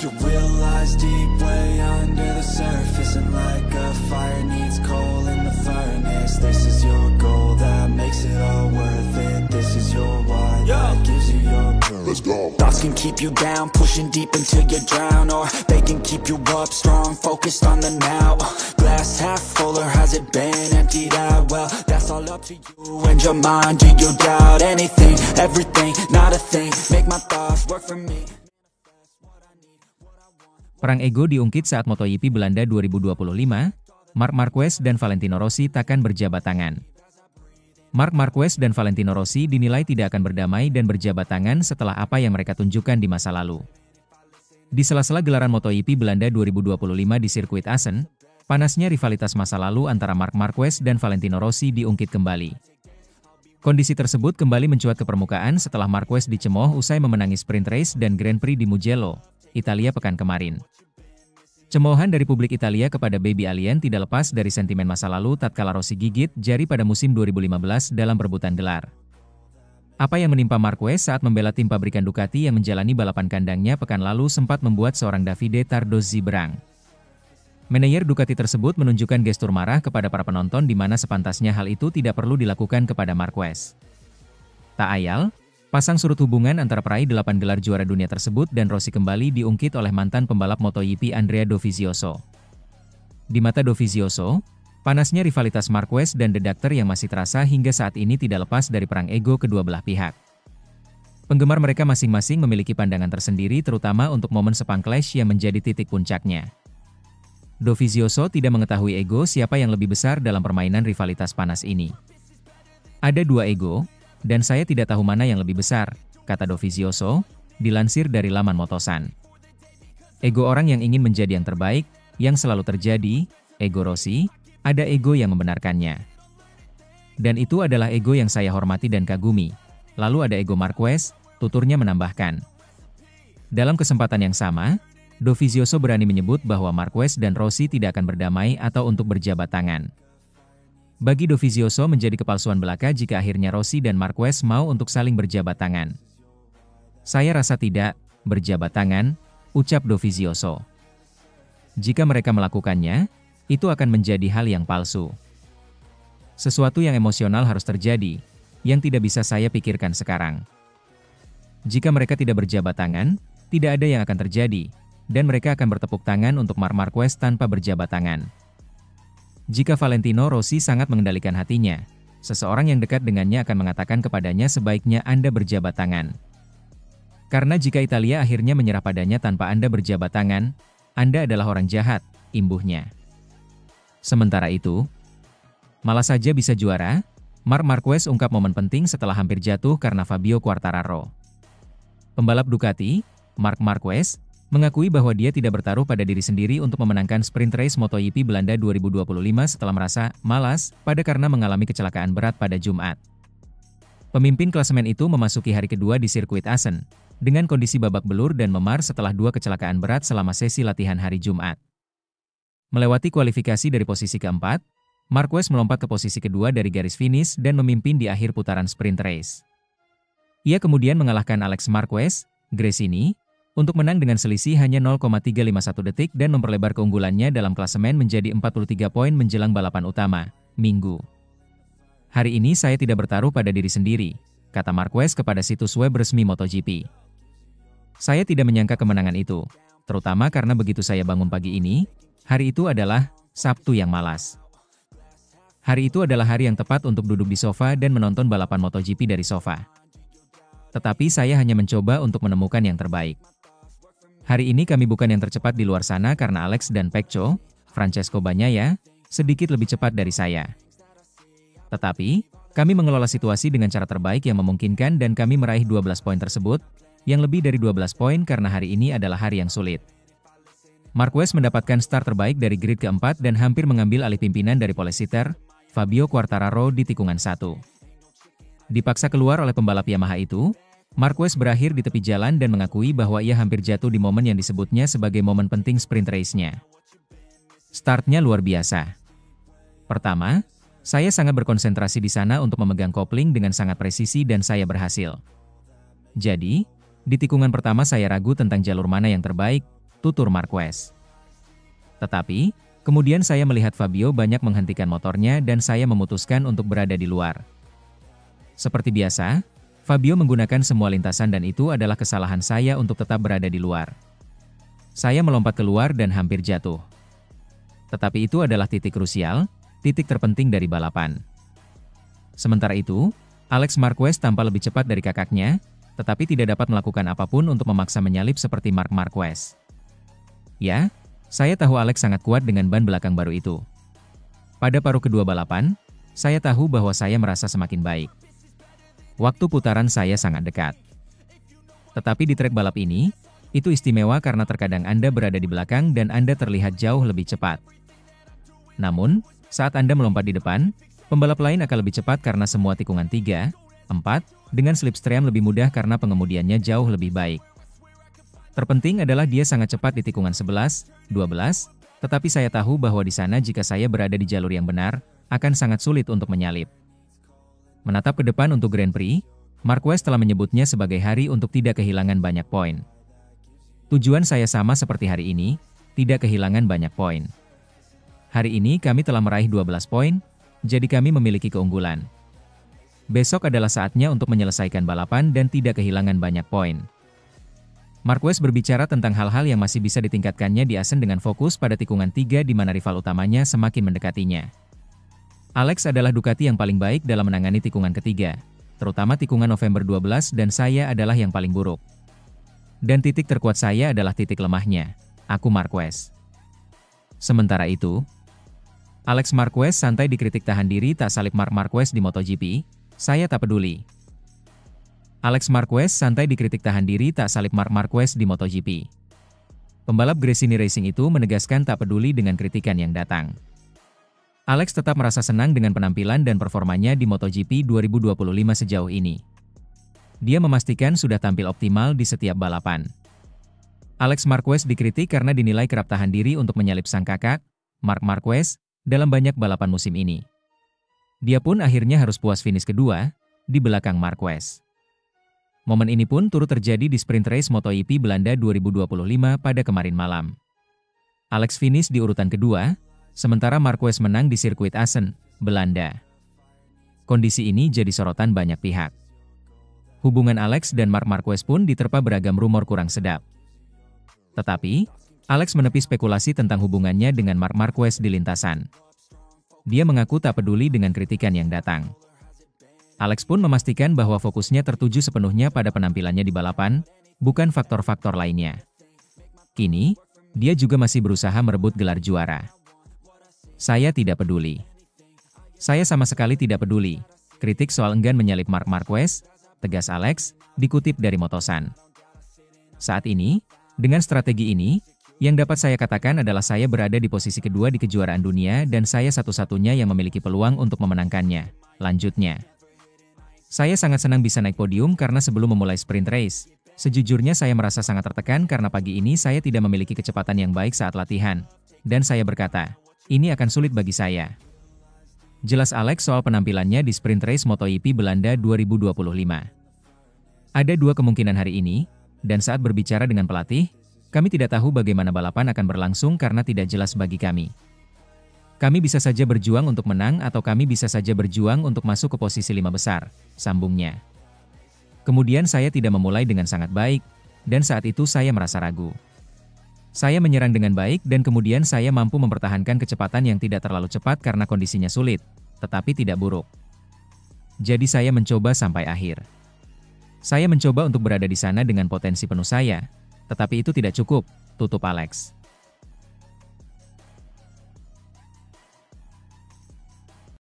You realize deep way under the surface, and like a fire needs coal in the furnace. This is your goal that makes it all worth it. This is your why that gives you your purpose. Let's go. Thoughts can keep you down, pushing deep until you drown, or they can keep you up strong, focused on the now. Glass half full, or has it been emptied out? Well, that's all up to you and your mind. Do you doubt anything, everything, not a thing? Make my thoughts work for me. Perang ego diungkit saat MotoGP Belanda 2025, Marc Marquez dan Valentino Rossi takkan berjabat tangan. Marc Marquez dan Valentino Rossi dinilai tidak akan berdamai dan berjabat tangan setelah apa yang mereka tunjukkan di masa lalu. Di sela-sela gelaran MotoGP Belanda 2025 di sirkuit Assen, panasnya rivalitas masa lalu antara Marc Marquez dan Valentino Rossi diungkit kembali. Kondisi tersebut kembali mencuat ke permukaan setelah Marquez dicemooh usai memenangi sprint race dan Grand Prix di Mugello, Italia pekan kemarin. Cemoohan dari publik Italia kepada Baby Alien tidak lepas dari sentimen masa lalu tatkala Rossi gigit jari pada musim 2015 dalam perebutan gelar. Apa yang menimpa Marquez saat membela tim pabrikan Ducati yang menjalani balapan kandangnya pekan lalu sempat membuat seorang Davide Tardozzi berang. Manajer Ducati tersebut menunjukkan gestur marah kepada para penonton di mana sepantasnya hal itu tidak perlu dilakukan kepada Marquez. Tak ayal, pasang surut hubungan antara peraih 8 gelar juara dunia tersebut dan Rossi kembali diungkit oleh mantan pembalap MotoGP Andrea Dovizioso. Di mata Dovizioso, panasnya rivalitas Marquez dan The Doctor yang masih terasa hingga saat ini tidak lepas dari perang ego kedua belah pihak. Penggemar mereka masing-masing memiliki pandangan tersendiri terutama untuk momen Sepang Clash yang menjadi titik puncaknya. Dovizioso tidak mengetahui ego siapa yang lebih besar dalam permainan rivalitas panas ini. Ada dua ego, dan saya tidak tahu mana yang lebih besar, kata Dovizioso, dilansir dari laman Motosan. Ego orang yang ingin menjadi yang terbaik, yang selalu terjadi, ego Rossi, ada ego yang membenarkannya. Dan itu adalah ego yang saya hormati dan kagumi. Lalu ada ego Marquez, tuturnya menambahkan. Dalam kesempatan yang sama, Dovizioso berani menyebut bahwa Marquez dan Rossi tidak akan berdamai atau untuk berjabat tangan. Bagi Dovizioso menjadi kepalsuan belaka jika akhirnya Rossi dan Marquez mau untuk saling berjabat tangan. Saya rasa tidak, berjabat tangan, ucap Dovizioso. Jika mereka melakukannya, itu akan menjadi hal yang palsu. Sesuatu yang emosional harus terjadi, yang tidak bisa saya pikirkan sekarang. Jika mereka tidak berjabat tangan, tidak ada yang akan terjadi, dan mereka akan bertepuk tangan untuk Marc Marquez tanpa berjabat tangan. Jika Valentino Rossi sangat mengendalikan hatinya, seseorang yang dekat dengannya akan mengatakan kepadanya sebaiknya Anda berjabat tangan. Karena jika Italia akhirnya menyerah padanya tanpa Anda berjabat tangan, Anda adalah orang jahat, imbuhnya. Sementara itu, malah saja bisa juara, Marc Marquez ungkap momen penting setelah hampir jatuh karena Fabio Quartararo. Pembalap Ducati, Marc Marquez, mengakui bahwa dia tidak bertaruh pada diri sendiri untuk memenangkan sprint race MotoGP Belanda 2025 setelah merasa malas pada karena mengalami kecelakaan berat pada Jumat. Pemimpin klasemen itu memasuki hari kedua di sirkuit Assen, dengan kondisi babak belur dan memar setelah dua kecelakaan berat selama sesi latihan hari Jumat. Melewati kualifikasi dari posisi keempat, Marquez melompat ke posisi kedua dari garis finish dan memimpin di akhir putaran sprint race. Ia kemudian mengalahkan Alex Marquez, Gresini, untuk menang dengan selisih hanya 0,351 detik dan memperlebar keunggulannya dalam klasemen menjadi 43 poin menjelang balapan utama, Minggu. Hari ini saya tidak bertaruh pada diri sendiri, kata Marquez kepada situs web resmi MotoGP. Saya tidak menyangka kemenangan itu, terutama karena begitu saya bangun pagi ini, hari itu adalah Sabtu yang malas. Hari itu adalah hari yang tepat untuk duduk di sofa dan menonton balapan MotoGP dari sofa. Tetapi saya hanya mencoba untuk menemukan yang terbaik. Hari ini kami bukan yang tercepat di luar sana karena Alex dan Pecco, Francesco Bagnaia, sedikit lebih cepat dari saya. Tetapi, kami mengelola situasi dengan cara terbaik yang memungkinkan dan kami meraih 12 poin tersebut, yang lebih dari 12 poin karena hari ini adalah hari yang sulit. Marquez mendapatkan start terbaik dari grid keempat dan hampir mengambil alih pimpinan dari pole sitter, Fabio Quartararo di tikungan 1. Dipaksa keluar oleh pembalap Yamaha itu, Marquez berakhir di tepi jalan dan mengakui bahwa ia hampir jatuh di momen yang disebutnya sebagai momen penting sprint race-nya. Startnya luar biasa. Pertama, saya sangat berkonsentrasi di sana untuk memegang kopling dengan sangat presisi dan saya berhasil. Jadi, di tikungan pertama saya ragu tentang jalur mana yang terbaik, tutur Marquez. Tetapi, kemudian saya melihat Fabio banyak menghentikan motornya dan saya memutuskan untuk berada di luar. Seperti biasa, Fabio menggunakan semua lintasan dan itu adalah kesalahan saya untuk tetap berada di luar. Saya melompat keluar dan hampir jatuh. Tetapi itu adalah titik krusial, titik terpenting dari balapan. Sementara itu, Alex Marquez tampak lebih cepat dari kakaknya, tetapi tidak dapat melakukan apapun untuk memaksa menyalip seperti Marc Marquez. Ya, saya tahu Alex sangat kuat dengan ban belakang baru itu. Pada paruh kedua balapan, saya tahu bahwa saya merasa semakin baik. Waktu putaran saya sangat dekat. Tetapi di trek balap ini, itu istimewa karena terkadang Anda berada di belakang dan Anda terlihat jauh lebih cepat. Namun, saat Anda melompat di depan, pembalap lain akan lebih cepat karena semua tikungan 3, 4, dengan slipstream lebih mudah karena pengemudiannya jauh lebih baik. Terpenting adalah dia sangat cepat di tikungan 11, 12, tetapi saya tahu bahwa di sana jika saya berada di jalur yang benar, akan sangat sulit untuk menyalip. Menatap ke depan untuk Grand Prix, Marquez telah menyebutnya sebagai hari untuk tidak kehilangan banyak poin. Tujuan saya sama seperti hari ini, tidak kehilangan banyak poin. Hari ini kami telah meraih 12 poin, jadi kami memiliki keunggulan. Besok adalah saatnya untuk menyelesaikan balapan dan tidak kehilangan banyak poin. Marquez berbicara tentang hal-hal yang masih bisa ditingkatkannya di Assen dengan fokus pada tikungan 3 di mana rival utamanya semakin mendekatinya. Alex adalah Ducati yang paling baik dalam menangani tikungan ketiga, terutama tikungan November 12 dan saya adalah yang paling buruk. Dan titik terkuat saya adalah titik lemahnya, aku Marquez. Sementara itu, Alex Marquez santai dikritik tahan diri tak salib Marc Marquez di MotoGP, saya tak peduli. Alex Marquez santai dikritik tahan diri tak salib Marc Marquez di MotoGP. Pembalap Gresini Racing itu menegaskan tak peduli dengan kritikan yang datang. Alex tetap merasa senang dengan penampilan dan performanya di MotoGP 2025 sejauh ini. Dia memastikan sudah tampil optimal di setiap balapan. Alex Marquez dikritik karena dinilai kerap tahan diri untuk menyalip sang kakak, Marc Marquez, dalam banyak balapan musim ini. Dia pun akhirnya harus puas finish kedua, di belakang Marquez. Momen ini pun turut terjadi di sprint race MotoGP Belanda 2025 pada kemarin malam. Alex finish di urutan kedua, sementara Marquez menang di sirkuit Assen, Belanda. Kondisi ini jadi sorotan banyak pihak. Hubungan Alex dan Marc Marquez pun diterpa beragam rumor kurang sedap. Tetapi, Alex menepi spekulasi tentang hubungannya dengan Marc Marquez di lintasan. Dia mengaku tak peduli dengan kritikan yang datang. Alex pun memastikan bahwa fokusnya tertuju sepenuhnya pada penampilannya di balapan, bukan faktor-faktor lainnya. Kini, dia juga masih berusaha merebut gelar juara. Saya tidak peduli. Saya sama sekali tidak peduli. Kritik soal enggan menyalip Marc Marquez, tegas Alex, dikutip dari Motosan. Saat ini, dengan strategi ini, yang dapat saya katakan adalah saya berada di posisi kedua di kejuaraan dunia dan saya satu-satunya yang memiliki peluang untuk memenangkannya, lanjutnya. Saya sangat senang bisa naik podium karena sebelum memulai sprint race, sejujurnya saya merasa sangat tertekan karena pagi ini saya tidak memiliki kecepatan yang baik saat latihan. Dan saya berkata, ini akan sulit bagi saya. Jelas Alex soal penampilannya di sprint race MotoGP Belanda 2025. Ada dua kemungkinan hari ini, dan saat berbicara dengan pelatih, kami tidak tahu bagaimana balapan akan berlangsung karena tidak jelas bagi kami. Kami bisa saja berjuang untuk menang atau kami bisa saja berjuang untuk masuk ke posisi 5 besar, sambungnya. Kemudian saya tidak memulai dengan sangat baik, dan saat itu saya merasa ragu. Saya menyerang dengan baik dan kemudian saya mampu mempertahankan kecepatan yang tidak terlalu cepat karena kondisinya sulit, tetapi tidak buruk. Jadi saya mencoba sampai akhir. Saya mencoba untuk berada di sana dengan potensi penuh saya, tetapi itu tidak cukup, tutup Alex.